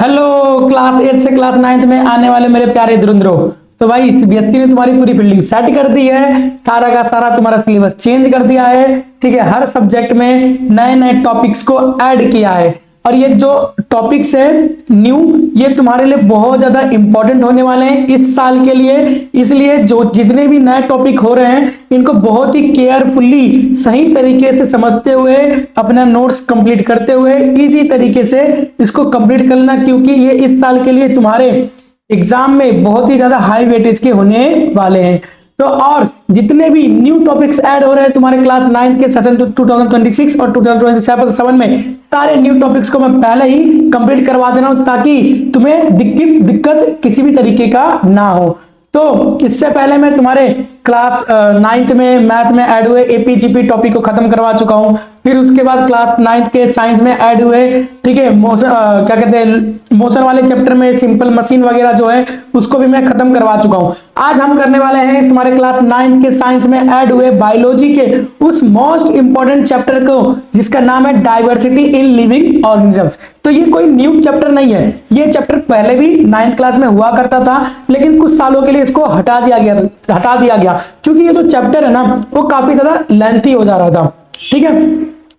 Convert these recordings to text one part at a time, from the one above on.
Hello class 8 से class 9 में आने वाले मेरे प्यारे धुरंधरों। तो भाई सीबीएसई ने तुम्हारी पूरी फील्डिंग सेट कर दी है, सारा का सारा तुम्हारा सिलेबस चेंज कर दिया है। ठीक है, हर सब्जेक्ट में नए नए टॉपिक्स को ऐड किया है और ये जो टॉपिक्स है न्यू, ये तुम्हारे लिए बहुत ज्यादा इंपॉर्टेंट होने वाले हैं इस साल के लिए। इसलिए जो जितने भी नए टॉपिक हो रहे हैं इनको बहुत ही केयरफुली सही तरीके से समझते हुए अपना नोट्स कंप्लीट करते हुए इजी तरीके से इसको कंप्लीट करना, क्योंकि ये इस साल के लिए तुम्हारे एग्जाम में बहुत ही ज्यादा हाई वेटेज के होने वाले हैं। तो और जितने भी न्यू टॉपिक्स ऐड हो रहे हैं तुम्हारे क्लास 9 के सेशन 2026 और 2027 में, सारे न्यू टॉपिक्स को मैं पहले ही कंप्लीट करवा दे रहा हूं ताकि तुम्हें दिक्कत किसी भी तरीके का ना हो। तो इससे पहले मैं तुम्हारे क्लास 9 में मैथ में ऐड हुए एपीजीपी टॉपिक को खत्म करवा चुका हूं। फिर उसके बाद क्लास 9 के साइंस में ऐड हुए, ठीक है, क्या कहते हैं मोशन वाले चैप्टर में सिंपल मशीन वगैरह जो है उसको भी मैं खत्म करवा चुका हूं। आज हम करने वाले हैं तुम्हारे क्लास 9 के साइंस में ऐड हुए बायोलॉजी के उस मोस्ट इंपॉर्टेंट चैप्टर को जिसका नाम है डाइवर्सिटी इन लिविंग ऑर्गेनिजम्स। तो ये कोई न्यू चैप्टर नहीं है, ये चैप्टर पहले भी 9th क्लास में हुआ करता था, लेकिन कुछ सालों के लिए इसको हटा दिया गया क्योंकि ये जो चैप्टर है ना वो काफी ज्यादा लेंथी हो जा रहा था। ठीक है,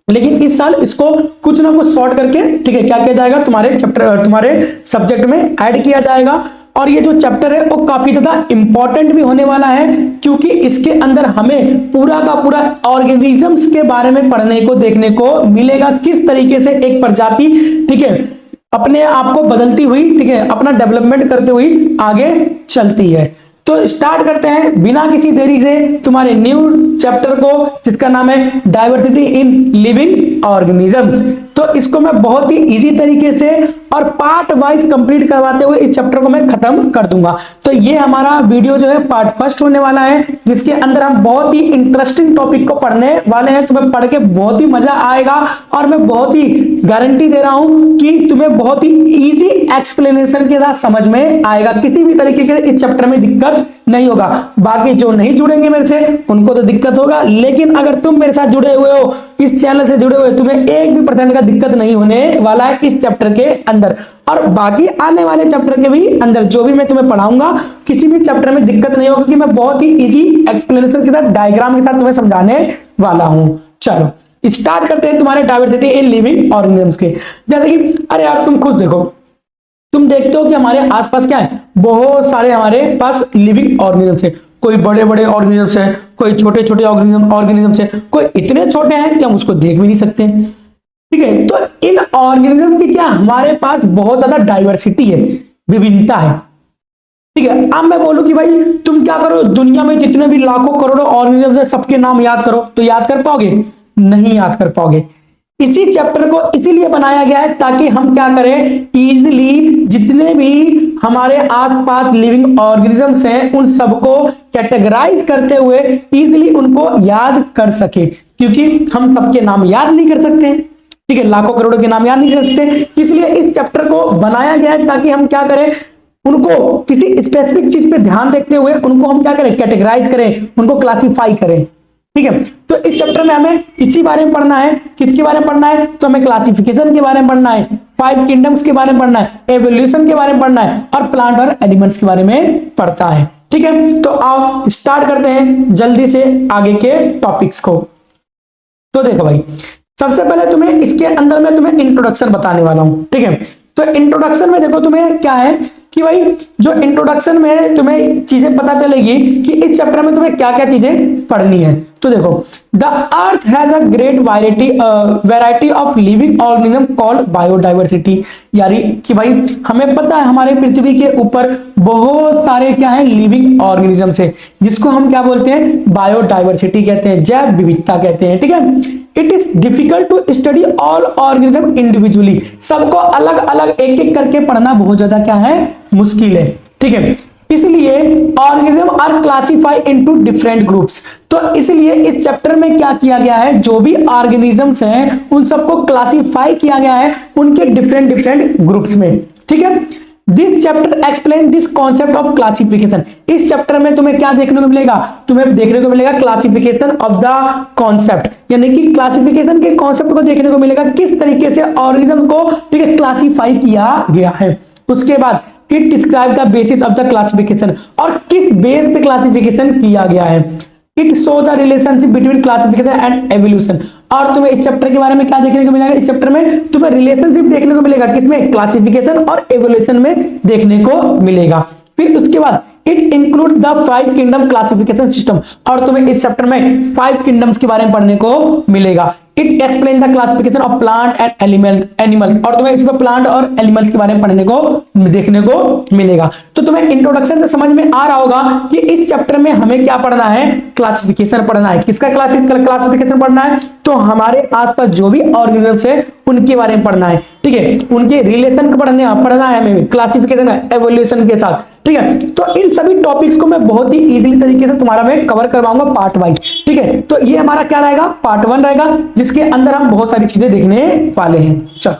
लेकिन इस साल इसको कुछ ना कुछ शॉर्ट करके, ठीक है, क्या किया जाएगा तुम्हारे सब्जेक्ट में ऐड किया जाएगा। और ये जो चैप्टर है वो काफी ज्यादा इंपॉर्टेंट भी होने वाला है क्योंकि इसके अंदर हमें पूरा का पूरा ऑर्गेनिजम्स के बारे में पढ़ने को देखने को मिलेगा, किस तरीके से एक प्रजाति, ठीक है, अपने आप को बदलती हुई, ठीक है, अपना डेवलपमेंट करते हुई आगे चलती है। तो स्टार्ट करते हैं बिना किसी देरी से तुम्हारे न्यू चैप्टर को जिसका नाम है डाइवर्सिटी इन लिविंग ऑर्गेनिजम्स। तो इसको मैं बहुत ही इजी तरीके से और पार्ट वाइज कंप्लीट करवाते हुए इस चैप्टर को मैं खत्म कर दूंगा। तो ये हमारा वीडियो जो है पार्ट फर्स्ट होने वाला है जिसके अंदर हम बहुत ही इंटरेस्टिंग टॉपिक को पढ़ने वाले हैं। तुम्हें पढ़ के बहुत ही मजा आएगा और मैं बहुत ही गारंटी दे रहा हूं कि तुम्हें बहुत ही इजी एक्सप्लेनेशन के साथ समझ में आएगा, किसी भी तरीके के इस चैप्टर में दिक्कत नहीं होगा। बाकी जो नहीं जुड़ेंगे मेरे से उनको तो दिक्कत होगा, लेकिन अगर तुम मेरे साथ जुड़े हुए हो, इस चैनल से जुड़े हुए, तुम्हें 1% का दिक्कत नहीं होने वाला है इस चैप्टर के अंदर। और बाकी आने वाले चैप्टर के भी अंदर जो भी मैं तुम्हें पढ़ाऊंगा किसी भी चैप्टर में दिक्कत नहीं होगी, मैं बहुत ही इजी एक्सप्लेनेशन के साथ डायग्राम के साथ तुम्हें समझाने वाला हूं। चलो स्टार्ट करते हैं तुम्हारे डाइवर्सिटी इन लिविंग ऑर्गेनिजम्स के। जैसे कि अरे यार तुम खुद देखो, तुम देखते हो कि हमारे आसपास क्या है, बहुत सारे हमारे पास लिविंग ऑर्गेनिजम्स है। कोई बड़े बड़े ऑर्गेनिजम्स है, कोई छोटे छोटे ऑर्गेनिजम्स है, कोई इतने छोटे हैं कि हम उसको देख भी नहीं सकते। ठीक है, तो इन ऑर्गेनिज्म की क्या हमारे पास बहुत ज्यादा डाइवर्सिटी है, विभिन्नता है। ठीक है, अब मैं बोलूं कि भाई तुम क्या करो, दुनिया में जितने भी लाखों करोड़ों ऑर्गेनिजम्स है सबके नाम याद करो, तो याद कर पाओगे? नहीं याद कर पाओगे। इसी चैप्टर को इसीलिए बनाया गया है ताकि हम क्या करें, इजीली जितने भी हमारे आसपास लिविंग ऑर्गेनिजम्स हैं उन सबको कैटेगराइज करते हुए इजीली उनको याद कर सके, क्योंकि हम सबके नाम याद नहीं कर सकते। ठीक है, लाखों करोड़ों के नाम याद नहीं कर सकते, इसलिए इस चैप्टर को बनाया गया है ताकि हम क्या करें, उनको किसी स्पेसिफिक चीज पे ध्यान देखते हुए उनको हम क्या करें, कैटेगराइज करें, उनको क्लासिफाई करें। ठीक है, तो इस चैप्टर में हमें इसी बारे में पढ़ना है। किसके बारे में पढ़ना है? तो हमें क्लासिफिकेशन के बारे में पढ़ना है, 5 किंगडम्स के बारे में पढ़ना है, एवोल्यूशन के बारे में पढ़ना है और प्लांट और एनिमल्स के बारे में पढ़ता है। ठीक है, तो आओ स्टार्ट करते हैं जल्दी से आगे के टॉपिक्स को। तो देखो भाई, सबसे पहले तुम्हें इसके अंदर में तुम्हें इंट्रोडक्शन बताने वाला हूं। ठीक है, तो इंट्रोडक्शन में देखो तुम्हें क्या है कि भाई जो इंट्रोडक्शन में तुम्हें चीजें पता चलेगी कि इस चैप्टर में तुम्हें क्या क्या चीजें पढ़नी है। तो देखो, the earth has a great variety of living organism called biodiversity. यानी कि भाई हमें पता है हमारे पृथ्वी के ऊपर बहुत सारे क्या है, लिविंग ऑर्गेनिजम्स है, जिसको हम क्या बोलते हैं, बायोडाइवर्सिटी कहते हैं, जैव विविधता कहते हैं। ठीक है, it is difficult to study all organism individually. सबको अलग अलग एक एक करके पढ़ना बहुत ज्यादा क्या है, मुश्किल है। ठीक है, इसलिए organism are classified into different groups. तो इसलिए इस चैप्टर में क्या किया गया है, जो भी ऑर्गेनिजम्स हैं उन सबको क्लासिफाई किया गया है उनके डिफरेंट ग्रुप्स में। ठीक है, this chapter explain this concept of classification. इस चैप्टर में तुम्हें क्या देखने को मिलेगा, तुम्हें देखने को मिलेगा क्लासिफिकेशन ऑफ द कॉन्सेप्ट, यानी कि क्लासिफिकेशन के कॉन्सेप्ट को देखने को मिलेगा, किस तरीके से ऑर्गेनिज्म को ठीक है क्लासिफाई किया गया है। उसके बाद it describe the basis of the classification, और किस बेस पे क्लासिफिकेशन किया गया है। It show the relationship between classification and evolution, और तुम्हें इस चैप्टर के बारे में क्या देखने को मिलेगा, इस चैप्टर में तुम्हें रिलेशनशिप देखने को मिलेगा, किसमें, क्लासिफिकेशन और एवोल्यूशन में देखने को मिलेगा। फिर उसके बाद it include the 5 kingdom classification system, और तुम्हें इस चैप्टर में 5 किंगडम्स के बारे में पढ़ने को मिलेगा। It explain the classification of plant and animals, और तुम्हें इसमें प्लांट और एनिमल्स के बारे में पढ़ने को देखने को मिलेगा। तो तुम्हें इंट्रोडक्शन से समझ में आ रहा होगा कि इस चैप्टर में हमें क्या पढ़ना है, क्लासिफिकेशन पढ़ना है। किसका क्लासिफिकेशन पढ़ना है, तो हमारे आसपास जो भी ऑर्गेनिजम्स है उनके बारे में पढ़ना है, ठीक है, उनके रिलेशन को पढ़ना है हमें क्लासिफिकेशन एवोल्यूशन के साथ, ठीक है। तो इन सभी टॉपिक्स को मैं बहुत ही इजीली तरीके से तुम्हारा मैं कवर करवाऊंगा पार्ट वाइज, ठीक है। तो ये हमारा क्या रहेगा, पार्ट 1 रहेगा, जिसके अंदर हम बहुत सारी चीजें देखने वाले हैं। चलो,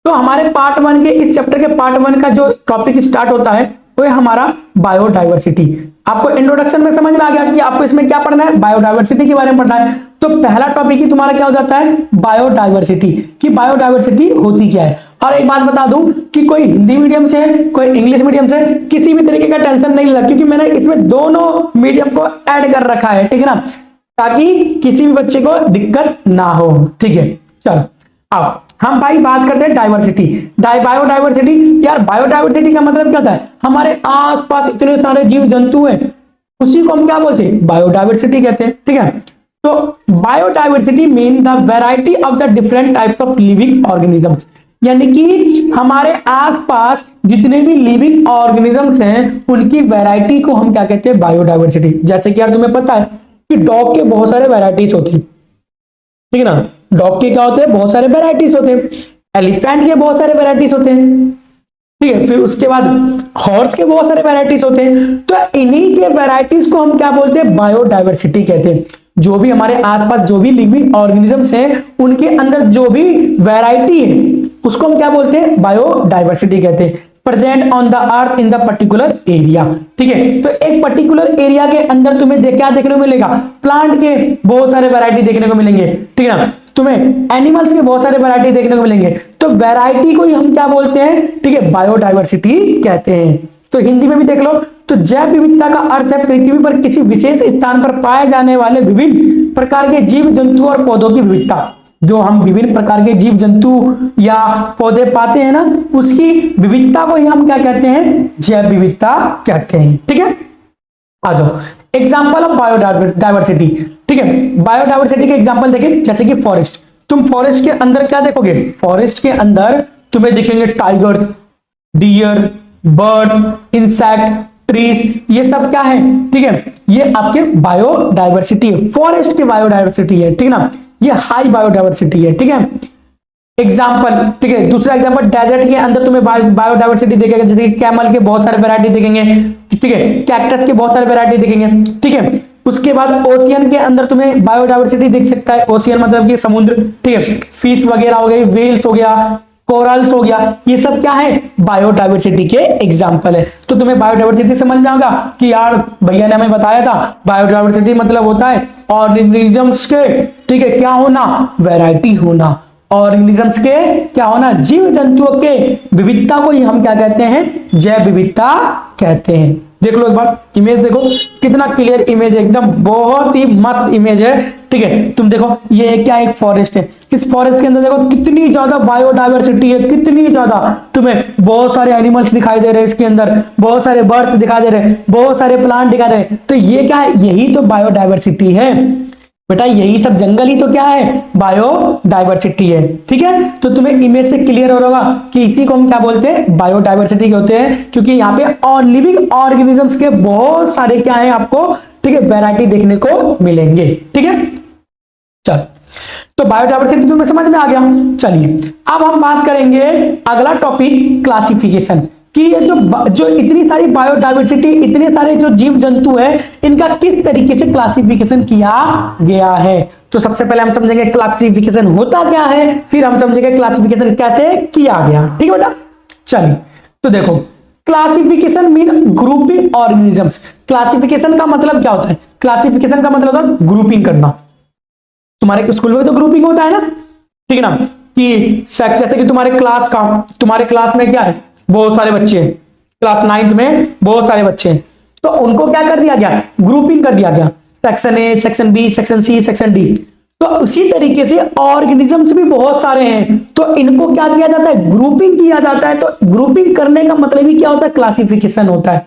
तो हमारे पार्ट 1 के इस चैप्टर के पार्ट 1 का जो टॉपिक स्टार्ट होता है वो है हमारा बायोडाइवर्सिटी। आपको इंट्रोडक्शन में समझ में आ गया कि आपको इसमें क्या पढ़ना है, बायोडाइवर्सिटी के बारे में पढ़ना है। तो पहला टॉपिक ही तुम्हारा क्या हो जाता है, बायोडाइवर्सिटी, कि बायोडाइवर्सिटी होती क्या है। और एक बात बता दूं कि कोई हिंदी मीडियम से कोई इंग्लिश मीडियम से किसी भी तरीके का टेंशन नहीं लेना, क्योंकि मैंने इसमें दोनों मीडियम को ऐड कर रखा है, ठीक है ना, ताकि किसी भी बच्चे को दिक्कत ना हो, ठीक है। चलो अब हम भाई बात करते हैं डाइवर्सिटी, बायोडाइवर्सिटी। यार बायोडाइवर्सिटी का मतलब क्या होता है, हमारे आसपास इतने सारे जीव जंतु हैं, उसी को हम क्या बोलते हैं, बायोडाइवर्सिटी कहते हैं, ठीक है। तो biodiversity mean the variety of the different types of living organisms, यानी कि हमारे आसपास जितने भी लिविंग ऑर्गेनिजम्स हैं उनकी वैरायटी को हम क्या कहते हैं, बायोडाइवर्सिटी। जैसे कि यार तुम्हें पता है कि डॉग के बहुत सारे वैरायटीज होते हैं, ठीक है ना, डॉग के क्या होते हैं, बहुत सारे वैरायटीज होते हैं, एलिफेंट के बहुत सारे वैरायटीज होते हैं, ठीक है। फिर उसके बाद हॉर्स के बहुत सारे वैरायटीज होते हैं। तो इन्हीं के वैरायटीज को हम क्या बोलते हैं, बायोडाइवर्सिटी कहते हैं। जो भी हमारे आसपास जो भी लिविंग ऑर्गेनिजम्स हैं उनके अंदर जो भी वैरायटी है उसको हम क्या बोलते हैं, बायोडाइवर्सिटी कहते हैं। Present on the earth in the particular area, ठीक है। तो एक पर्टिकुलर एरिया के अंदर तुम्हें क्या देखने को मिलेगा, प्लांट के बहुत सारे वैरायटी देखने को मिलेंगे, ठीक है ना, तुम्हें एनिमल्स के बहुत सारे वैरायटी देखने को मिलेंगे। तो वैरायटी को ही हम क्या बोलते हैं, ठीक है, बायोडाइवर्सिटी कहते हैं। तो हिंदी में भी देख लो, तो जैव विविधता का अर्थ है पृथ्वी पर किसी विशेष स्थान पर पाए जाने वाले विभिन्न प्रकार के जीव जंतु और पौधों की विविधता। जो हम विभिन्न प्रकार के जीव जंतु या पौधे पाते हैं ना, उसकी विविधता को ही हम क्या कहते हैं, जैव विविधता कहते हैं, ठीक है। आ जाओ, एग्जाम्पल ऑफ बायोडाइवर्सिटी, ठीक है। बायोडाइवर्सिटी के एग्जाम्पल देखें, जैसे कि फॉरेस्ट। तुम फॉरेस्ट के अंदर क्या देखोगे, फॉरेस्ट के अंदर तुम्हें दिखेंगे tigers, deer, birds, insect, trees, ये सब क्या है, ठीक है, ये आपके बायोडाइवर्सिटी है, फॉरेस्ट की बायोडाइवर्सिटी है, ठीक है ना, ये हाई बायोडाइवर्सिटी है, ठीक है। एग्जाम्पल, ठीक है, दूसरा एग्जाम्पल, डेजर्ट के अंदर तुम्हें बायोडाइवर्सिटी दिखेगा, जैसे कि कैमल के बहुत सारे वैरायटी दिखेंगे, ठीक है, कैक्टस के बहुत सारे वैरायटी दिखेंगे, ठीक है। उसके बाद ओशियन के अंदर तुम्हें बायोडाइवर्सिटी दिख सकता है, ओशियन मतलब कि समुद्र, ठीक है, फिश वगैरह हो गई, व्हेल्स हो गया, कोरल्स हो गया, ये सब क्या है, बायोडाइवर्सिटी के एग्जाम्पल है। तो तुम्हें बायोडाइवर्सिटी समझ में आएगा कि यार भैया ने हमें बताया था बायोडाइवर्सिटी मतलब होता है ऑर्गेनिजम्स के, ठीक है, क्या होना, वैरायटी होना, ऑर्गेनिजम्स के क्या होना, जीव जंतुओं के विविधता को ही हम क्या कहते हैं, जैव विविधता कहते हैं। देख लो एक बार इमेज देखो, कितना क्लियर इमेज है, एकदम बहुत ही मस्त इमेज है, ठीक है। तुम देखो ये क्या, एक फॉरेस्ट है, इस फॉरेस्ट के अंदर देखो कितनी ज्यादा बायोडाइवर्सिटी है, कितनी ज्यादा, तुम्हें बहुत सारे एनिमल्स दिखाई दे रहे हैं इसके अंदर, बहुत सारे बर्ड्स दिखाई दे रहे हैं, बहुत सारे प्लांट दिखाई दे रहे हैं। तो ये क्या है, यही तो बायोडाइवर्सिटी है बेटा, यही सब जंगल ही तो क्या है, बायोडाइवर्सिटी है, ठीक है। तो तुम्हें इमेज से क्लियर हो रहा होगा कि इसी को हम क्या बोलते हैं, बायोडाइवर्सिटी होते हैं, क्योंकि यहाँ पे और लिविंग ऑर्गेनिजम्स के बहुत सारे क्या है आपको, ठीक है, वैरायटी देखने को मिलेंगे, ठीक है। चल, तो बायोडाइवर्सिटी तुम्हें समझ में आ गया। चलिए अब हम बात करेंगे अगला टॉपिक, क्लासिफिकेशन, कि ये जो इतनी सारी बायोडाइवर्सिटी, इतने सारे जो जीव जंतु है, इनका किस तरीके से क्लासिफिकेशन किया गया है। तो सबसे पहले हम समझेंगे क्लासिफिकेशन होता क्या है, फिर हम समझेंगे क्लासिफिकेशन कैसे किया गया, ठीक है बेटा। चलिए तो देखो, classification mean grouping organisms. Classification का मतलब क्या होता है? क्लासिफिकेशन का मतलब होता है ग्रुपिंग करना। तुम्हारे स्कूल में तो ग्रुपिंग होता है ना, ठीक है ना, कि जैसे कि तुम्हारे क्लास में क्या है, बहुत सारे बच्चे हैं, क्लास 9th में बहुत सारे बच्चे हैं, तो उनको क्या कर दिया गया? ग्रुपिंग कर दिया गया, section A, section B, section C, section D. तो उसी तरीके से ऑर्गेनिजम्स भी बहुत सारे हैं, तो इनको क्या किया जाता है? ग्रुपिंग किया जाता है। तो ग्रुपिंग करने का मतलब ही क्या होता है? क्लासिफिकेशन होता है।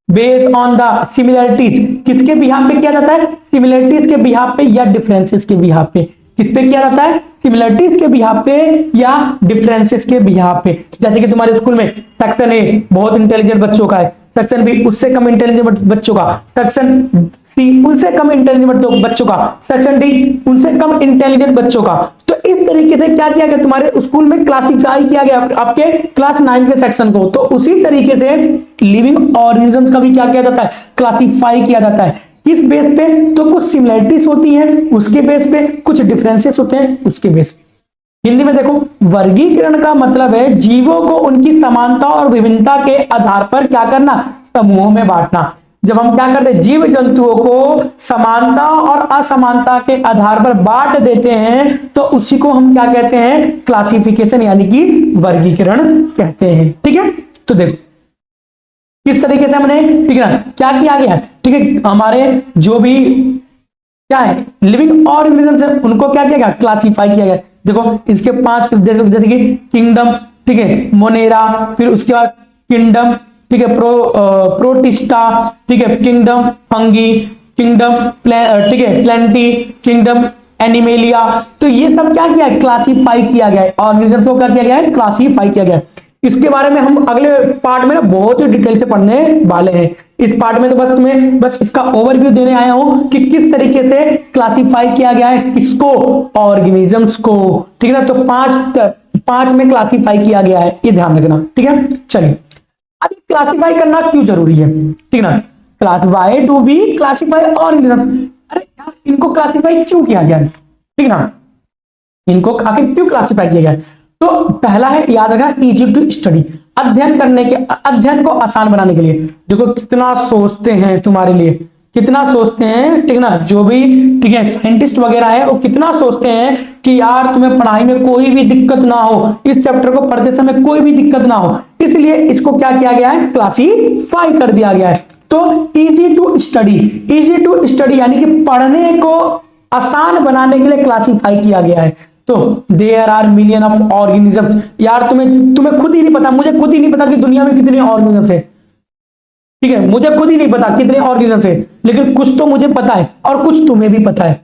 बेस्ड ऑन द सिमिलरिटीज, किसके बिहाफ पे किया जाता है? सिमिलरिटीज के बिहाफ पे या डिफरेंसेस के बिहाफ पे? किस पे किया जाता है? सिमिलरिटीज के बिहाफ पे या डिफरेंसेस के बिहाफ पे। जैसे कि तुम्हारे स्कूल में सेक्शन ए बहुत इंटेलिजेंट बच्चों का है, सेक्शन बी उससे कम इंटेलिजेंट बच्चों का, सेक्शन सी उनसे कम इंटेलिजेंट बच्चों का, सेक्शन डी उनसे कम इंटेलिजेंट बच्चों का। तो इस तरीके से क्या किया गया? तुम्हारे स्कूल में क्लासिफाई किया गया आपके क्लास 9 के सेक्शन को। तो उसी तरीके से लिविंग ऑर्गेनिजम्स का भी क्या किया जाता है? क्लासिफाई किया जाता है। किस बेस पे? तो कुछ सिमिलरिटीज होती हैं उसके बेस पे, कुछ डिफरेंसेस होते हैं उसके बेस पे। हिंदी में देखो, वर्गीकरण का मतलब है जीवों को उनकी समानता और विभिन्नता के आधार पर क्या करना? समूहों में बांटना। जब हम क्या करते हैं? जीव जंतुओं को समानता और असमानता के आधार पर बांट देते हैं, तो उसी को हम क्या कहते हैं? क्लासिफिकेशन यानी कि वर्गीकरण कहते हैं। ठीक है, तो देखो किस तरीके से हमने, ठीक है ना, क्या किया गया, ठीक है, हमारे जो भी क्या है लिविंग ऑर्गेनिजम्स है उनको क्या किया गया? क्लासिफाई किया गया। देखो इसके 5, जैसे कि किंगडम, ठीक है, मोनेरा, फिर उसके बाद किंगडम, ठीक है, प्रोटिस्टा, ठीक है, किंगडम फंगी, किंगडम ठीक है प्लेंटी, किंगडम एनिमेलिया। तो ये सब क्या किया है? क्लासिफाई किया गया है। ऑर्गेनिजम्स को क्या किया गया है? क्लासिफाई किया गया है। इसके बारे में हम अगले पार्ट में ना बहुत ही डिटेल से पढ़ने वाले हैं। इस पार्ट में तो बस तुम्हें बस इसका ओवरव्यू देने आया हूं कि किस तरीके से क्लासिफाई किया गया है, किसको? ऑर्गेनिजम्स को। ठीक है ना, तो पांच में क्लासिफाई किया गया है, ये ध्यान रखना। ठीक है, चलिए अब क्लासिफाई करना क्यों जरूरी है? ठीक है ना, classify to be classify organisms. अरे यार इनको क्लासिफाई क्यों किया गया है? ठीक है ना, इनको आखिर क्यों क्लासिफाई किया गया है? तो पहला है, याद रखना, इजी टू स्टडी, अध्ययन को आसान बनाने के लिए। देखो कितना सोचते हैं तुम्हारे लिए, कितना सोचते हैं, ठीक है ना, जो भी ठीक है साइंटिस्ट वगैरह है वो कितना सोचते हैं कि यार तुम्हें पढ़ाई में कोई भी दिक्कत ना हो, इस चैप्टर को पढ़ते समय कोई भी दिक्कत ना हो, इसलिए इसको क्या किया गया है? क्लासिफाई कर दिया गया है। तो इजी टू स्टडी यानी कि पढ़ने को आसान बनाने के लिए क्लासिफाई किया गया है। तो there are million of organisms. यार तुम्हें खुद ही नहीं पता, मुझे खुद ही नहीं पता कि दुनिया में कितने ऑर्गेनिजम्स है। ठीक है, मुझे खुद ही नहीं पता कितने ऑर्गेनिजम्स है, लेकिन कुछ तो मुझे पता है और कुछ तुम्हें भी पता है।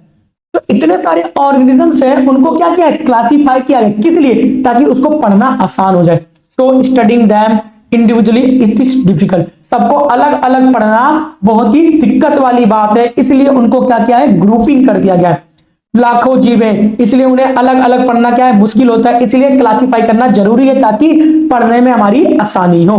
तो इतने सारे ऑर्गेनिजम्स हैं, उनको क्या किया है? क्लासिफाई किया है। किस लिए? ताकि उसको पढ़ना आसान हो जाए। सो studying them individually it is difficult. सबको अलग अलग पढ़ना बहुत ही दिक्कत वाली बात है, इसलिए उनको क्या किया है? ग्रुपिंग कर दिया गया है। लाखों जीव हैं, इसलिए उन्हें अलग अलग पढ़ना क्या है? मुश्किल होता है, इसलिए क्लासिफाई करना जरूरी है ताकि पढ़ने में हमारी आसानी हो।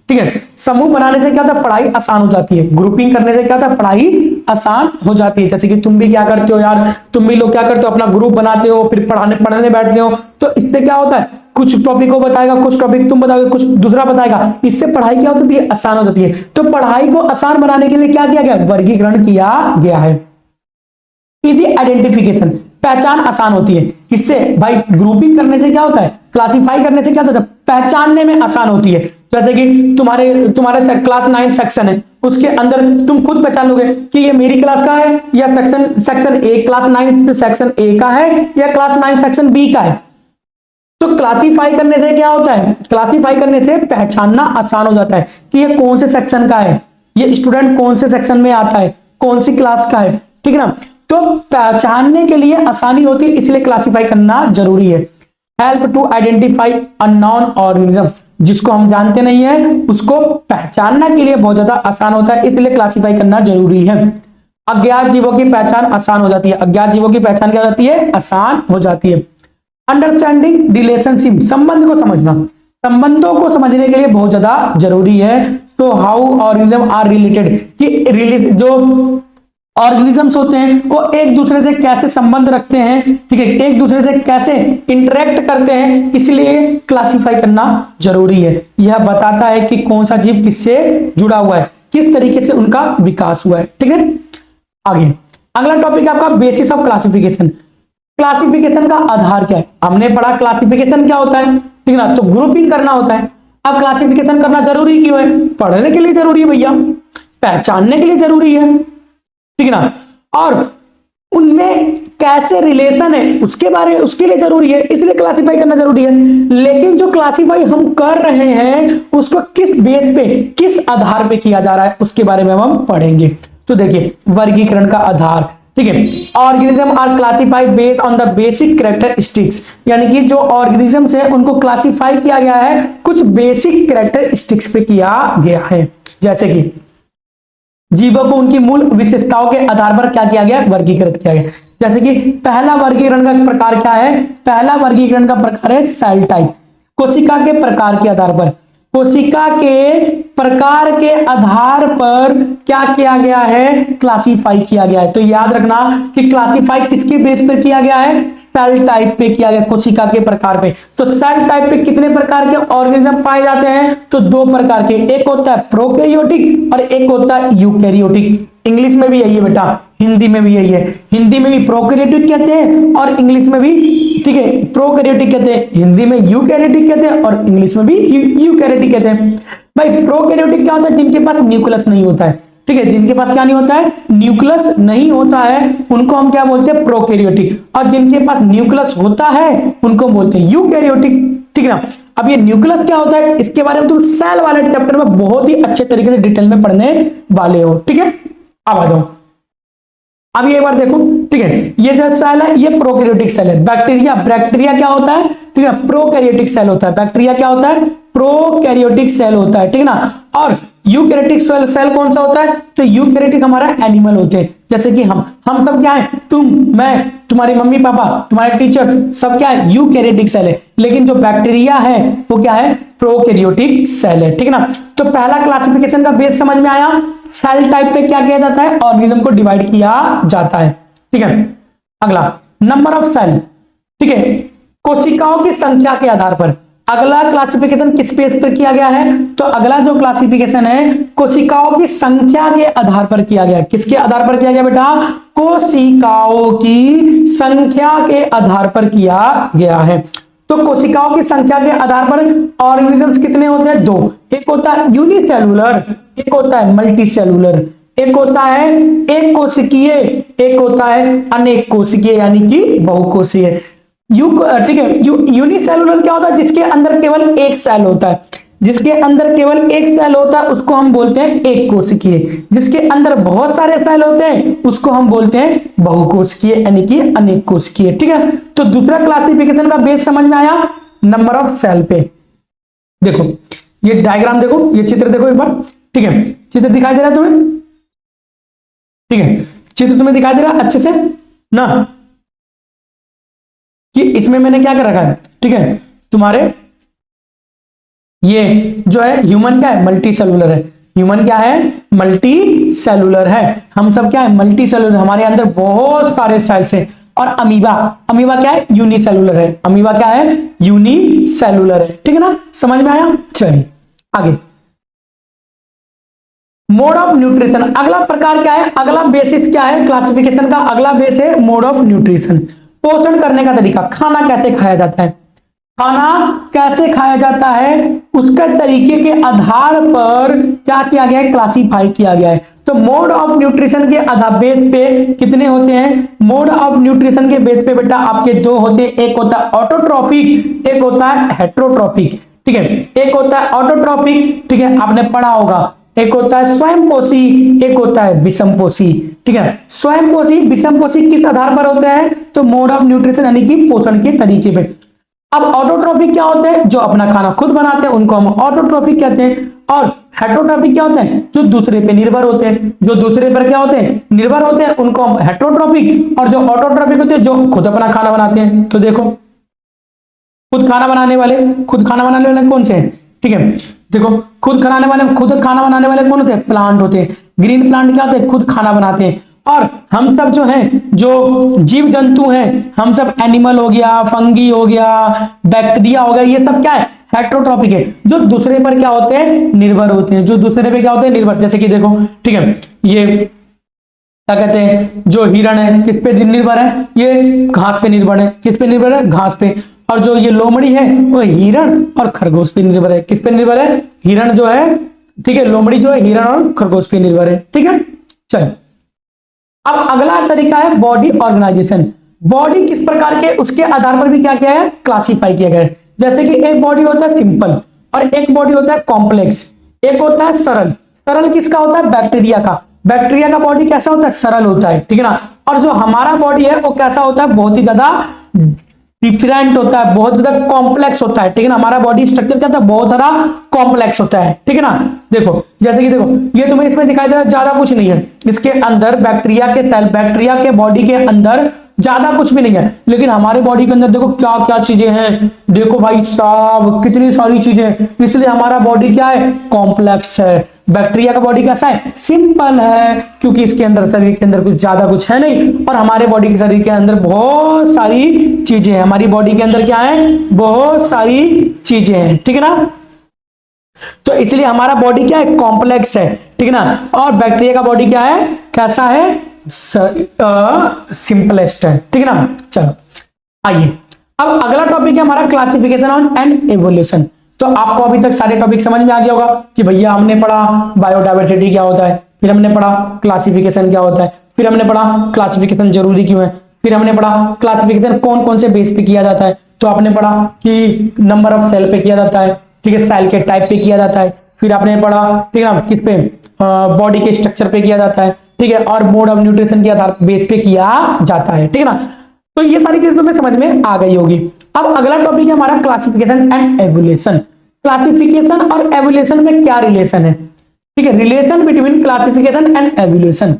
ठीक है, समूह बनाने से क्या होता है? पढ़ाई आसान हो जाती है। ग्रुपिंग करने से क्या होता है? पढ़ाई आसान हो जाती है। जैसे कि तुम भी क्या करते हो यार, तुम भी लोग क्या करते हो? अपना ग्रुप बनाते हो, फिर पढ़ने बैठते हो, तो इससे क्या होता है? कुछ टॉपिक को बताएगा, कुछ टॉपिक तुम बताओगे, कुछ दूसरा बताएगा, इससे पढ़ाई क्या हो जाती है? आसान हो जाती है। तो पढ़ाई को आसान बनाने के लिए क्या किया गया? वर्गीकरण किया गया है। इजी आइडेंटिफिकेशन, पहचान आसान होती है। इससे भाई ग्रुपिंग करने से क्या होता है? क्लासिफाई करने से क्या होता है? पहचानने में आसान होती है। जैसे कि तुम्हारे क्लास 9 सेक्शन है, उसके अंदर तुम खुद पहचान लोगे कि ये मेरी क्लास का है या section A, class 9 section A का है या क्लास 9 सेक्शन बी का है। तो क्लासिफाई करने से क्या होता है? क्लासिफाई करने से पहचानना आसान हो जाता है कि ये कौन से सेक्शन का है, ये स्टूडेंट कौन से सेक्शन में आता है, कौन सी क्लास का है। ठीक है ना, तो पहचानने के लिए आसानी होती है, इसलिए क्लासिफाई करना जरूरी है। Help to identify unknown organisms, जिसको हम जानते नहीं है उसको पहचानना के लिए बहुत ज्यादा आसान होता है, इसलिए क्लासिफाई करना जरूरी है। अज्ञात जीवों की पहचान आसान हो जाती है। अज्ञात जीवों की पहचान क्या हो जाती है? आसान हो जाती है। अंडरस्टैंडिंग रिलेशनशिप, संबंध को समझना, संबंधों को समझने के लिए बहुत ज्यादा जरूरी है। So how organism are related, कि जो ऑर्गेनिजम्स होते हैं वो एक दूसरे से कैसे संबंध रखते हैं, ठीक है, एक दूसरे से कैसे इंटरेक्ट करते हैं, इसलिए क्लासिफाई करना जरूरी है। यह बताता है कि कौन सा जीव किससे जुड़ा हुआ है, किस तरीके से उनका विकास हुआ है, ठीक है। आगे अगला टॉपिक आपका बेसिस ऑफ क्लासिफिकेशन। क्लासिफिकेशन का आधार क्या है, हमने पढ़ा क्लासिफिकेशन क्या होता है, ठीक है ना, तो ग्रुपिंग करना होता है। अब क्लासिफिकेशन करना जरूरी क्यों है, पढ़ने के लिए जरूरी है भैया, पहचानने के लिए जरूरी है, ठीक है ना, और उनमें कैसे रिलेशन है उसके लिए जरूरी है, इसलिए क्लासिफाई करना जरूरी है। लेकिन जो क्लासिफाई हम कर रहे हैं उसको किस बेस पे, किस आधार पे किया जा रहा है, उसके बारे में हम पढ़ेंगे। तो देखिए वर्गीकरण का आधार, ठीक है, organism are classified based on the basic characteristics, यानी कि जो ऑर्गेनिजम्स है उनको क्लासिफाई किया गया है कुछ बेसिक कैरेक्टरिस्टिक्स पे किया गया है। जैसे कि जीवों को उनकी मूल विशेषताओं के आधार पर क्या किया गया, वर्गीकृत किया गया। जैसे कि पहला वर्गीकरण का प्रकार क्या है, पहला वर्गीकरण का प्रकार है सेल टाइप, कोशिका के प्रकार के आधार पर, कोशिका के प्रकार के आधार पर क्या किया गया है, क्लासिफाई किया गया है। तो याद रखना कि क्लासिफाई किसके बेस पर किया गया है, सेल टाइप पे किया गया, कोशिका के प्रकार पे। तो सेल टाइप पे कितने प्रकार के ऑर्गेनिज्म पाए जाते हैं, तो दो प्रकार के, एक होता है प्रोकैरियोटिक और एक होता है यूकैरियोटिक। इंग्लिश में भी यही है बेटा, हिंदी में भी यही है, हिंदी में भी प्रोकैरियोटिक कहते हैं और इंग्लिश में भी, ठीक है, प्रोकैरियोटिक कहते हैं, हिंदी में यूकैरियोटिक कहते हैं और इंग्लिश में भी यूकैरियोटिक कहते हैं। भाई प्रोकैरियोटिक क्या होता है, जिनके पास न्यूक्लियस नहीं होता है, ठीक है, जिनके पास क्या नहीं होता है, न्यूक्लियस नहीं होता है, उनको हम क्या बोलते हैं, प्रोकैरियोटिक। और जिनके पास न्यूक्लियस होता है उनको बोलते हैं यूकैरियोटिक, ठीक है ना। अब ये न्यूक्लियस क्या होता है, इसके बारे में तुम सेल वाले चैप्टर में बहुत ही अच्छे तरीके से डिटेल में पढ़ने वाले हो, ठीक है। अब आ जाओ, अब ये बार देखो, ठीक है, ये जो सेल है ये प्रोकैरियोटिक सेल है। बैक्टीरिया, बैक्टीरिया क्या होता है, ठीक है, प्रोकैरियोटिक सेल होता है। बैक्टीरिया क्या होता है, प्रोकैरियोटिक सेल होता है, ठीक है ना। और यूकैरियोटिक सेल कौन सा होता है, तो यूकैरियोटिक हमारा एनिमल होते हैं, जैसे कि हम सब क्या है, तुम, मैं, तुम्हारे मम्मी पापा, तुम्हारे टीचर्स, सब क्या है, यूकैरियोटिक सेल है। लेकिन जो बैक्टीरिया है वो क्या है, प्रोकैरियोटिक सेल है, ठीक है ना। तो पहला क्लासिफिकेशन का बेस समझ में आया, सेल टाइप पे क्या किया जाता है, ऑर्गेनिज्म को डिवाइड किया जाता है, ठीक है। अगला नंबर ऑफ सेल, ठीक है, कोशिकाओं की संख्या के आधार पर। अगला क्लासिफिकेशन किस बेस पर किया गया है, तो अगला जो क्लासिफिकेशन है कोशिकाओं की संख्या के आधार पर किया गया। किसके आधार पर किया गया बेटा, कोशिकाओं की संख्या के आधार पर किया गया है। तो कोशिकाओं की संख्या के आधार पर ऑर्गेनिजम्स कितने होते हैं, दो, एक होता है यूनिसेलुलर, एक होता है मल्टीसेलुलर, एक होता है एक कोशिकीय, एक होता है अनेक कोशिकीय यानी कि बहुकोषीय। ठीक है, यूनिसेलुलर क्या होता है, जिसके अंदर केवल एक सेल होता है, जिसके अंदर केवल एक सेल होता है उसको हम बोलते हैं एक कोशिकीय। जिसके अंदर बहुत सारे सेल होते हैं उसको हम बोलते हैं बहुकोशिकीय यानी कि अनेक कोशिकीय, ठीक है। तो दूसरा क्लासिफिकेशन का बेस समझ में आया, नंबर ऑफ सेल पे। देखो ये डायग्राम देखो, ये चित्र देखो एक बार, ठीक है, चित्र दिखाई दे रहा है तुम्हें, ठीक है, चित्र तुम्हें दिखाई दे रहा है अच्छे से ना, कि इसमें मैंने क्या कर रखा है, ठीक है, तुम्हारे ये जो है ह्यूमन क्या है, मल्टी सेलुलर है, ह्यूमन क्या है, मल्टी सेलुलर है, हम सब क्या है, मल्टी सेलुलर, हमारे अंदर बहुत सारे सेल्स हैं। और अमीबा, अमीबा क्या है, यूनिसेलुलर है, अमीबा क्या है, यूनिसेलुलर है, ठीक है ना, समझ में आया। चलिए आगे, मोड ऑफ न्यूट्रिशन, अगला प्रकार क्या है, अगला बेसिस क्या है क्लासिफिकेशन का, अगला बेस है मोड ऑफ न्यूट्रिशन, पोषण करने का तरीका, खाना कैसे खाया जाता है, खाना कैसे खाया जाता है उसके तरीके के आधार पर क्या किया गया है, क्लासिफाई किया गया है। तो मोड ऑफ न्यूट्रिशन के आधार बेस पे कितने होते हैं, मोड ऑफ न्यूट्रिशन के बेस पे बेटा आपके दो होते हैं, एक होता है ऑटोट्रॉफिक, एक होता है हेट्रोट्रॉफिक, ठीक है, एक होता है ऑटोट्रॉफिक, ठीक है, आपने पढ़ा होगा, एक होता है स्वयंपोषी, एक होता है विषमपोषी, ठीक है। स्वयंपोषी विषमपोषी किस आधार पर होते हैं, तो मोड ऑफ न्यूट्रिशन यानी कि पोषण के तरीके पे। अब ऑटोट्रॉफिक क्या होते हैं, जो अपना खाना खुद बनाते हैं उनको हम ऑटोट्रॉफिक कहते हैं। और हेट्रोट्रॉफिक क्या होते हैं, जो दूसरे पे निर्भर होते हैं, जो दूसरे पर क्या होते हैं, निर्भर होते हैं, उनको हम हेट्रोट्रॉफिक। और जो ऑटोट्रॉफिक होते हैं जो खुद अपना खाना बनाते हैं। तो देखो खुद खाना बनाने वाले कौन से हैं, ठीक है, देखो खुद खाना बनाने वाले कौन होते हैं, प्लांट होते हैं। ग्रीन प्लांट क्या होते हैं, खुद खाना बनाते हैं। और हम सब जो हैं, जो जीव जंतु हैं, हम सब एनिमल हो गया, फंगी हो गया, बैक्टीरिया हो गया, ये सब क्या है, हेट्रोट्रॉपिक है, जो दूसरे पर क्या होते हैं, निर्भर होते हैं, जो दूसरे पे क्या होते हैं, निर्भर। जैसे कि देखो, ठीक है, ये क्या कहते हैं, जो हिरण है किस पे निर्भर है, ये घास पे निर्भर है, किस पे निर्भर है, घास पे। और जो ये लोमड़ी है वो हिरण और खरगोश पे निर्भर है, किस पे निर्भर है, हिरण जो है, ठीक है, लोमड़ी जो है हिरण और खरगोश पे निर्भर है, ठीक है। चल, अब अगला तरीका है बॉडी ऑर्गेनाइजेशन। बॉडी किस प्रकार के, उसके आधार पर भी क्या किया है, क्लासिफाई किया गया है। जैसे कि एक बॉडी होता है सिंपल और एक बॉडी होता है कॉम्प्लेक्स, एक होता है सरल। सरल किसका होता है, बैक्टीरिया का। बैक्टीरिया का बॉडी कैसा होता है, सरल होता है, ठीक है ना। और जो हमारा बॉडी है वो कैसा होता है, बहुत ही ज्यादा डिफरेंट होता है, बहुत ज्यादा कॉम्प्लेक्स होता है, ठीक है ना। हमारा बॉडी स्ट्रक्चर क्या होता है, बहुत सारा कॉम्प्लेक्स होता है, ठीक है ना। देखो, जैसे कि देखो, ये तुम्हें इसमें दिखाई दे रहा है, ज्यादा कुछ नहीं है इसके अंदर, बैक्टीरिया के सेल, बैक्टीरिया के बॉडी के अंदर ज्यादा कुछ भी नहीं है। लेकिन हमारे बॉडी के अंदर देखो क्या क्या चीजें हैं, देखो भाई साहब कितनी सारी चीजें, इसलिए हमारा बॉडी क्या है, कॉम्प्लेक्स है। बैक्टीरिया का बॉडी कैसा है, सिंपल है, क्योंकि इसके अंदर, शरीर के अंदर कुछ ज्यादा कुछ है नहीं। और हमारे बॉडी के शरीर के अंदर बहुत सारी चीजें हैं, हमारी बॉडी के अंदर क्या है, बहुत सारी चीजें हैं, ठीक है ना। तो इसलिए हमारा बॉडी क्या है, कॉम्प्लेक्स है, ठीक है ना। और बैक्टीरिया का बॉडी क्या है, कैसा है, सिंपलेस्ट है, ठीक है ना। चलो आइए, अब अगला टॉपिक है हमारा क्लासिफिकेशन ऑन एंड एवोल्यूशन। तो आपको अभी तक सारे टॉपिक समझ में आ गया होगा कि भैया हमने पढ़ा बायोडायवर्सिटी क्या होता है, फिर हमने पढ़ा क्लासिफिकेशन क्या होता है, फिर हमने पढ़ा क्लासिफिकेशन जरूरी क्यों है, फिर हमने पढ़ा क्लासिफिकेशन कौन कौन से बेस पे किया जाता है। तो आपने पढ़ा कि नंबर ऑफ सेल पे किया जाता है, ठीक है, सेल के टाइप पे किया जाता है। फिर आपने पढ़ा, ठीक है ना, किस पे, बॉडी के स्ट्रक्चर पे किया जाता है, ठीक है, और मोड ऑफ न्यूट्रिशन के आधार बेस पे किया जाता है, ठीक है ना। तो ये सारी चीजें तुम्हें समझ में आ गई होगी। अब अगला टॉपिक है हमारा क्लासिफिकेशन एंड एवोल्यूशन। क्लासिफिकेशन और एवोल्यूशन में क्या रिलेशन है, ठीक है, relation between classification and evolution.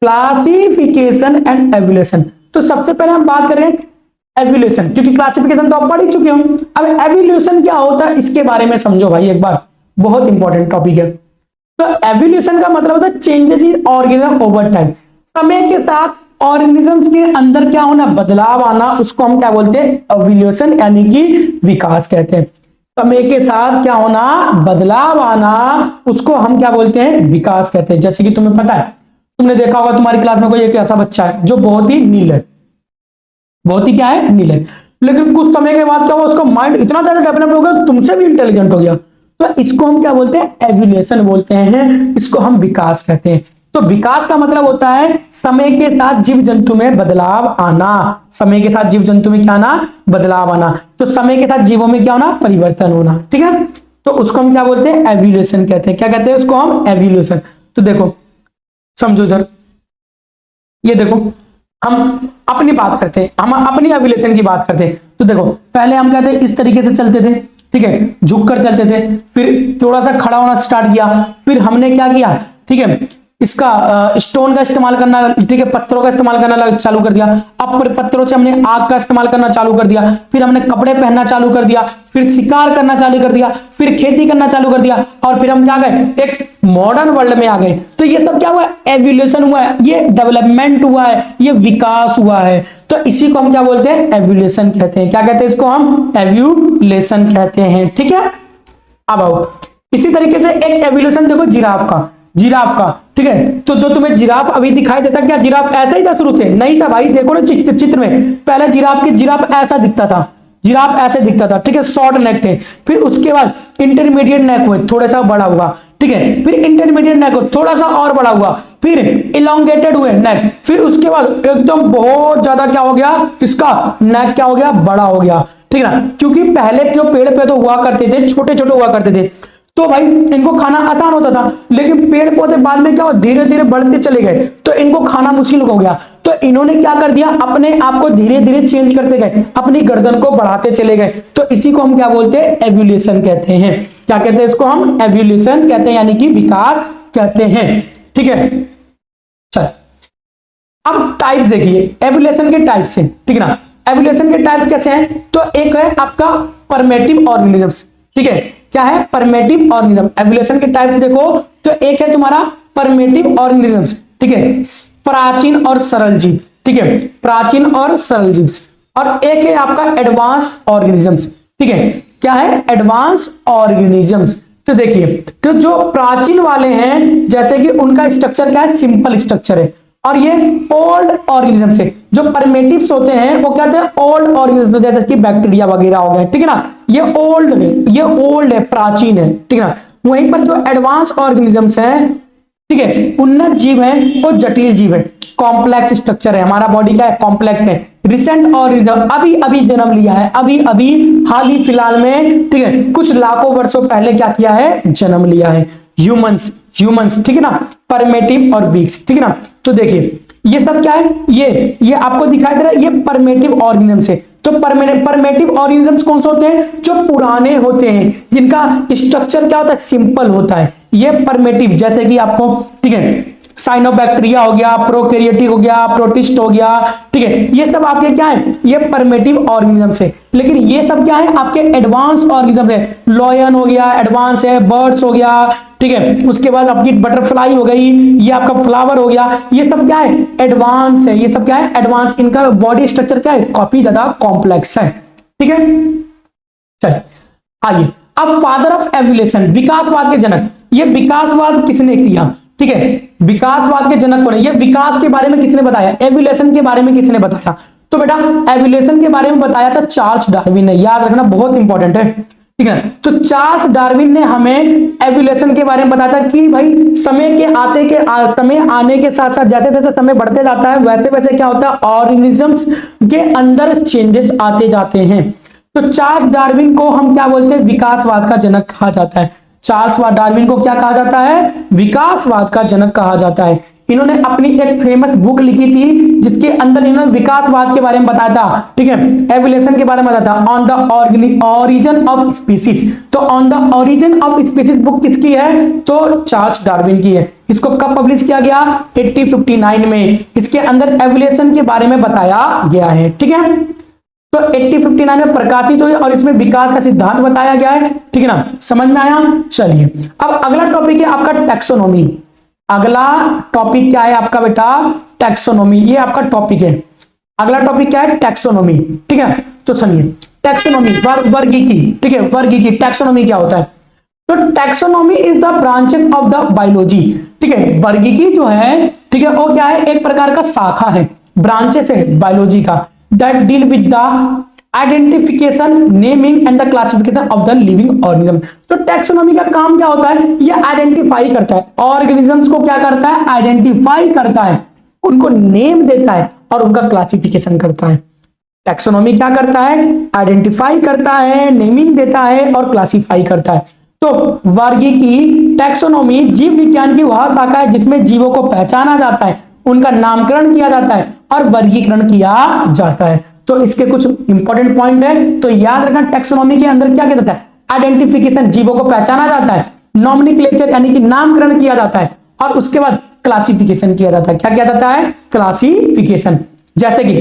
Classification and evolution, तो सबसे पहले हम बात करें एवोल्यूशन, क्योंकि क्लासिफिकेशन तो आप पढ़ ही चुके हो। अब एवोल्यूशन क्या होता है इसके बारे में समझो भाई एक बार, बहुत इंपॉर्टेंट टॉपिक है। तो एवोल्यूशन का मतलब होता है changes in organism over time. समय के साथ ऑर्गेनिजम्स के अंदर क्या होना, बदलाव आना, उसको हम क्या बोलते हैं, एवोल्यूशन यानी कि विकास कहते हैं। समय के साथ क्या होना, बदलाव आना, उसको हम क्या बोलते हैं, विकास कहते हैं। जैसे कि तुम्हें पता है, तुमने देखा होगा तुम्हारी क्लास में कोई एक ऐसा बच्चा है जो बहुत ही नील है, बहुत ही क्या है, नील है, लेकिन कुछ समय के बाद क्या हुआ, उसका माइंड इतना ज्यादा डेवलप हो गया, तुमसे भी इंटेलिजेंट हो गया। तो इसको हम क्या बोलते हैं, एवोल्यूशन बोलते हैं, इसको हम विकास कहते हैं। तो विकास का मतलब होता है समय के साथ जीव जंतु में बदलाव आना। समय के साथ जीव जंतु में क्या आना, बदलाव आना। तो समय के साथ जीवों में क्या होना, परिवर्तन होना, ठीक है। तो उसको हम क्या बोलते हैं, एवोल्यूशन कहते हैं। क्या कहते हैं उसको हम, एवोल्यूशन। तो देखो समझो इधर, ये देखो, हम अपनी बात करते हैं, हम अपनी एवोल्यूशन की बात करते हैं। तो देखो पहले हम कहते हैं इस तरीके से चलते थे, ठीक है, झुककर चलते थे, फिर थोड़ा सा खड़ा होना स्टार्ट किया, फिर हमने क्या किया, ठीक है, इसका स्टोन का इस्तेमाल करना, ठीक है, पत्थरों का इस्तेमाल करना चालू कर दिया। अब पत्थरों से हमने आग का इस्तेमाल करना चालू कर दिया, फिर हमने कपड़े पहनना चालू कर दिया, फिर शिकार करना चालू कर दिया, फिर खेती करना चालू कर दिया, और फिर हम क्या गए, एक मॉडर्न वर्ल्ड में आ गए। तो ये सब क्या हुआ, एवोल्यूशन हुआ है, ये डेवलपमेंट हुआ है, ये विकास हुआ है। तो इसी को हम क्या बोलते हैं, एवोल्यूशन कहते हैं। क्या कहते हैं इसको हम, एवोल्यूशन कहते हैं, ठीक है। अब आओ, इसी तरीके से एक एवोल्यूशन देखो जिराफ का, जिराफ का, ठीक है। तो जो तुम्हें जिराफ अभी दिखाई देता, क्या जिराफ ऐसा ही था शुरू से? नहीं था भाई, देखो ना चित्र में, पहले जिराफ ऐसा दिखता था, जिराफ ऐसे दिखता था, ठीक है, शॉर्ट नेक थे। फिर उसके बाद इंटरमीडिएट नेक हुए, थोड़ा सा बड़ा हुआ, ठीक है, फिर इंटरमीडिएट नेक हुआ, थोड़ा सा और बड़ा हुआ, फिर इलोंगेटेड हुए नेक, फिर उसके बाद एकदम बहुत ज्यादा क्या हो गया, इसका नेक क्या हो गया, बड़ा हो गया, ठीक है ना। क्योंकि पहले जो पेड़ पे तो हुआ करते थे, छोटे छोटे हुआ करते थे, तो भाई इनको खाना आसान होता था, लेकिन पेड़ पौधे बाद में क्या हो, धीरे धीरे बढ़ते चले गए, तो इनको खाना मुश्किल हो गया। तो इन्होंने क्या कर दिया, अपने आप को धीरे धीरे चेंज करते गए, अपनी गर्दन को बढ़ाते चले गए। तो इसी को हम क्या बोलते हैं, एवोल्यूशन कहते हैं। क्या कहते हैं इसको हम, एवोल्यूशन कहते हैं, यानी कि विकास कहते हैं, ठीक है। चल अब टाइप्स देखिए एवोल्यूशन के टाइप्स हैं, ठीक है ना। एवोल्यूशन के टाइप्स कैसे हैं, तो एक है आपका परमेटिव ऑर्गेनिजम्स, ठीक है। क्या है, परमेटिव ऑर्गेनिज्म। एवोल्यूशन के टाइप्स देखो, तो एक है तुम्हारा परमेटिव ऑर्गेनिजम्स, ठीक है, प्राचीन और सरल जीव, ठीक है, प्राचीन और सरल जीव। और एक है आपका एडवांस ऑर्गेनिजम्स, ठीक है, क्या है, एडवांस ऑर्गेनिजम्स। तो देखिए, तो जो प्राचीन वाले हैं जैसे कि उनका स्ट्रक्चर क्या है, सिंपल स्ट्रक्चर है। और ये ओल्ड ऑर्गेनिजम्स है, जो परमेटिव्स होते हैं वो क्या होते हैं, ओल्ड ऑर्गेनिज्म, जैसे कि बैक्टीरिया वगैरह हो गए, ठीक है ना, ये ओल्ड है, ये ओल्ड है, प्राचीन है, ठीक है ना। वहीं पर जो एडवांस ऑर्गेनिजम्स हैं, ठीक है, उन्नत जीव है, वो जटिल जीव है, कॉम्प्लेक्स स्ट्रक्चर है, हमारा बॉडी का कॉम्प्लेक्स है। रिसेंट ऑर्गेनिज्म अभी अभी जन्म लिया है, अभी अभी हाल ही फिलहाल में, ठीक है, कुछ लाखों वर्षों पहले क्या किया है, जन्म लिया है, ह्यूमंस, ह्यूमंस, ठीक है ना, परमेटिव और वीक्स, ठीक है ना। तो देखिए ये सब क्या है, ये आपको दिखाई दे रहा है, ये परमेटिव ऑर्गेनिजम्स है। तो परमेटिव ऑर्गेनिजम्स कौन से होते हैं, जो पुराने होते हैं, जिनका स्ट्रक्चर क्या होता है, सिंपल होता है, ये परमेटिव। जैसे कि आपको, ठीक है, साइनोबैक्टीरिया हो गया, प्रोकैरियोटिक हो गया, प्रोटिस्ट हो गया, ठीक है, ये सब आपके क्या है, ये परमेटिव ऑर्गेनिजम्स है। लेकिन ये सब क्या है, आपके एडवांस ऑर्गेनिज्म है, लॉयन हो गया, एडवांस है, बर्ड्स हो गया, ठीक है, उसके बाद आपकी बटरफ्लाई हो गई, ये आपका फ्लावर हो गया, ये सब क्या है, एडवांस है, ये सब क्या है, एडवांस। इनका बॉडी स्ट्रक्चर क्या है, काफी ज्यादा कॉम्प्लेक्स है, ठीक है। चलिए आइए, अब फादर ऑफ एवोल्यूशन, विकासवाद के जनक, ये विकासवाद किसने किया, ठीक है, विकासवाद के जनक कौन है, ये विकास के बारे में किसने बताया, एवोल्यूशन के बारे में किसने बताया, तो बेटा एवोल्यूशन के बारे में बताया था चार्ल्स डार्विन ने, याद रखना बहुत इंपॉर्टेंट है, ठीक है। तो चार्ल्स डार्विन ने हमें एवोल्यूशन के बारे में बताया था कि भाई समय आने के साथ साथ जैसे जैसे समय बढ़ते जाता है वैसे वैसे क्या होता है, ऑर्गेनिजम्स के अंदर चेंजेस आते जाते हैं। तो चार्ल्स डार्विन को हम क्या बोलते हैं, विकासवाद का जनक कहा जाता है। चार्ल्स डार्विन को क्या कहा जाता है, विकासवाद का जनक कहा जाता है। इन्होंने अपनी एक फेमस बुक लिखी थी जिसके अंदर इन्होंने विकासवाद के बारे में बताया था, ठीक है, एवोल्यूशन के बारे में बताया था, on the origin of species. तो on the origin of species book किसकी है, तो चार्ल्स डार्विन की है। इसको कब पब्लिश किया गया, 1859 में। इसके अंदर एवोल्यूशन के बारे में बताया गया है, ठीक है। तो 1859 में प्रकाशित हुई और इसमें विकास का सिद्धांत बताया गया है, ठीक है ना, समझ में आया। चलिए अब अगला टॉपिक है आपका टैक्सोनॉमी। अगला टॉपिक क्या है आपका बेटा, टैक्सोनॉमी, ये आपका टॉपिक है। अगला टॉपिक क्या है, टैक्सोनॉमी, ठीक है। तो सुनिए, टैक्सोनॉमी वर्गीकी, ठीक है, वर्गीकी, टैक्सोनॉमी क्या होता है, तो taxonomy is the branches of the biology, ठीक है। वर्गीकी जो है, ठीक है, वो क्या है, एक प्रकार का शाखा है, ब्रांचेस है बायोलॉजी का, that deal with the identification, naming and the classification of the living organism। तो टैक्सोनॉमी का काम क्या होता है, ये आइडेंटिफाई करता है, ऑर्गेनिजम्स को क्या करता है, आइडेंटिफाई करता है, उनको नेम देता है और उनका क्लासिफिकेशन करता है। टैक्सोनॉमी क्या करता है, आइडेंटिफाई करता है, नेमिंग देता है और क्लासिफाई करता है। तो वर्गीकी, टैक्सोनॉमी जीव विज्ञान की वह शाखा है जिसमें जीवों को पहचाना जाता है, उनका नामकरण किया जाता है और वर्गीकरण किया जाता है। तो इसके कुछ इंपॉर्टेंट पॉइंट है, तो याद रखना टैक्सोनॉमी के अंदर क्या किया जाता है, आइडेंटिफिकेशन, जीवों को पहचाना जाता है, नॉमेनक्लेचर यानी कि नामकरण किया जाता है और उसके बाद क्लासिफिकेशन किया जाता है। क्या किया जाता है, क्लासिफिकेशन। जैसे कि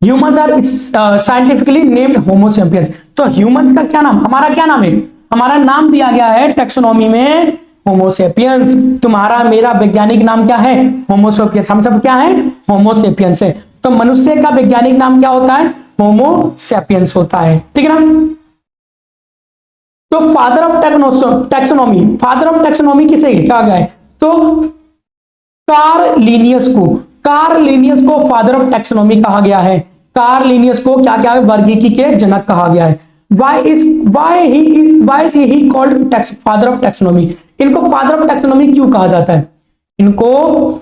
humans are scientifically named homo sapiens. तो ह्यूमंस का क्या नाम, हमारा क्या नाम है, हमारा नाम दिया गया है टैक्सोनॉमी में होमो सैपियंस। तुम्हारा मेरा वैज्ञानिक नाम क्या है, होमो सैपियंस। हम सब क्या है, होमो सैपियंस है। तो मनुष्य का वैज्ञानिक नाम क्या होता है, होमो सैपियंस होता है, ठीक है ना। तो father of taxonomy, father of taxonomy किसे कहा गया है, तो कार्ल लिनियस को फादर ऑफ टैक्सोनॉमी कहा गया है। कार्ल लिनियस को क्या क्या वर्गीकी के जनक कहा गया है। why is he called father of taxonomy. इनको फादर ऑफ टैक्सोनॉमी क्यों कहा जाता है, इनको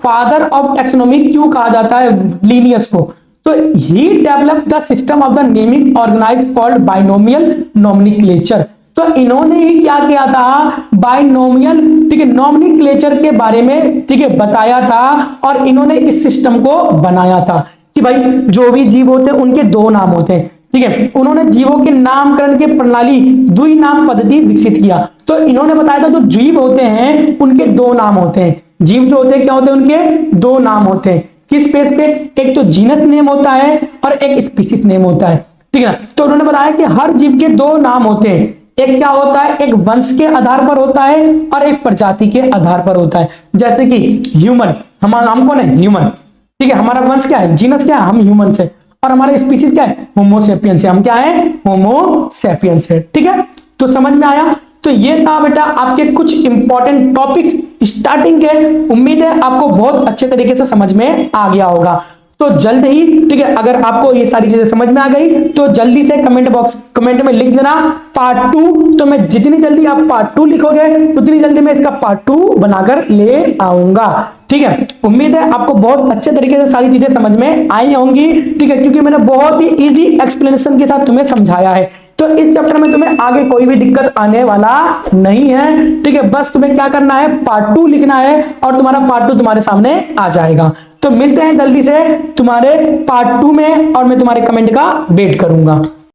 फादर ऑफ टैक्सोनॉमी क्यों कहा जाता है लिनियस को, तो he developed the system of the naming organize called binomial nomenclature. तो इन्होंने ही क्या किया था, बाइनोमियल, ठीक है, नॉमेनक्लेचर के बारे में, ठीक है, बताया था और इन्होंने इस सिस्टम को बनाया था कि भाई जो भी जीव होते हैं उनके दो नाम होते हैं, ठीक है। उन्होंने जीवों के नामकरण की प्रणाली द्विनाम पद्धति विकसित किया। तो इन्होंने बताया था जो जीव होते हैं उनके दो नाम होते हैं, जीव जो होते हैं क्या होते हैं, उनके दो नाम होते हैं। किस बेस पे, एक तो जीनस नेम होता है और एक स्पीसीज नेम होता है, ठीक है। तो उन्होंने बताया कि हर जीव के दो नाम होते हैं, एक क्या होता है, एक वंश के आधार पर होता है और एक प्रजाति के आधार पर होता है। जैसे कि ह्यूमन, हम कौन है? ह्यूमन। ठीक है, हमारा वंश क्या है? जीनस क्या है? हम ह्यूमन से। और हमारा स्पीसीज क्या है? होमोसेपियंस है। हम क्या है? होमोसेपियंस है। ठीक है, तो समझ में आया? तो ये था बेटा आपके कुछ इंपॉर्टेंट टॉपिक्स स्टार्टिंग के। उम्मीद है आपको बहुत अच्छे तरीके से समझ में आ गया होगा। तो जल्द ही, ठीक है, अगर आपको ये सारी चीजें समझ में आ गई तो जल्दी से कमेंट में लिख देना पार्ट 2। तो मैं जितनी जल्दी आप पार्ट 2 लिखोगे उतनी जल्दी मैं इसका पार्ट 2 बनाकर ले आऊंगा। ठीक है, उम्मीद है आपको बहुत अच्छे तरीके से सारी चीजें समझ में आई होंगी। ठीक है, क्योंकि मैंने बहुत ही इजी एक्सप्लेनेशन के साथ तुम्हें समझाया है। तो इस चैप्टर में तुम्हें आगे कोई भी दिक्कत आने वाला नहीं है। ठीक है, बस तुम्हें क्या करना है? पार्ट 2 लिखना है और तुम्हारा पार्ट 2 तुम्हारे सामने आ जाएगा। तो मिलते हैं जल्दी से तुम्हारे पार्ट 2 में और मैं तुम्हारे कमेंट का वेट करूंगा।